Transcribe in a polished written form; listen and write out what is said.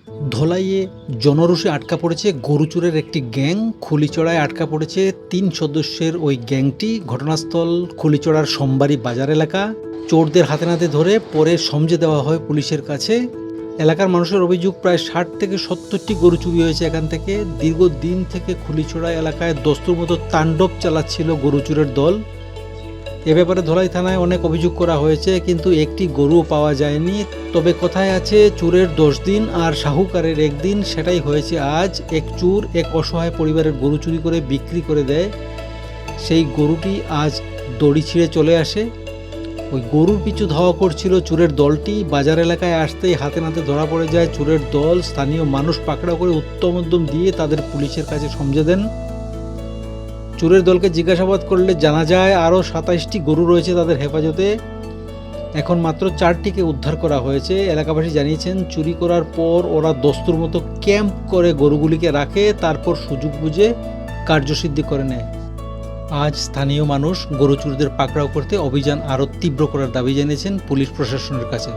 ধলাইয়ে জনরোষে আটকা পড়েছে গরু চোরের একটি গ্যাং। খুলিচড়ায় আটকা পড়েছে ৩ সদস্যের ওই গ্যাংটি। ঘটনাস্থল খুলিচড়ার সোমবাড়ি বাজার এলাকা। চোরদের হাতে নাতে ধরে পরে সমঝে দেওয়া হয় পুলিশের কাছে। এলাকার মানুষের অভিযোগ প্রায় ৬০ থেকে ৭০টি গরু চুরি হয়েছে এখান থেকে। দীর্ঘদিন থেকে খুলিচড়া এলাকায় দস্তুর মতো তাণ্ডব চালাচ্ছিল গরু চোরের দল। এ ব্যাপারে ধলাই থানায় অনেক অভিযোগ করা হয়েছে, কিন্তু একটি গরুও পাওয়া যায়নি। তবে কথায় আছে চোরের 10 দিন আর সাহুকারের 1 দিন। সেটাই হয়েছে আজ। এক চোর এক অসহায় পরিবারের গরু চুরি করে বিক্রি করে দেয়। সেই গরুটি আজ দড়ি ছিঁড়ে চলে আসে। ওই গরুর পিছু ধাওয়া করছিল চোরের দলটি। বাজার এলাকায় আসতেই হাতে নাতে ধরা পড়ে যায় চোরের দল। স্থানীয় মানুষ পাকড়াও করে উত্তম মধ্যম দিয়ে তাদের পুলিশের কাছে সমঝে দেন। চোরের দলকে জিজ্ঞাসাবাদ করলে জানা যায় আরও 27টি গরু রয়েছে তাদের হেফাজতে। এখন মাত্র 4টিকে উদ্ধার করা হয়েছে। এলাকাবাসী জানিয়েছেন চুরি করার পর ওরা দস্তুর মতো ক্যাম্প করে গরুগুলিকে রাখে, তারপর সুযোগ বুঝে কার্যসিদ্ধি করে নেয়। আজ স্থানীয় মানুষ গরু চোরদের পাকড়াও করতে অভিযান আরও তীব্র করার দাবি জানিয়েছেন পুলিশ প্রশাসনের কাছে।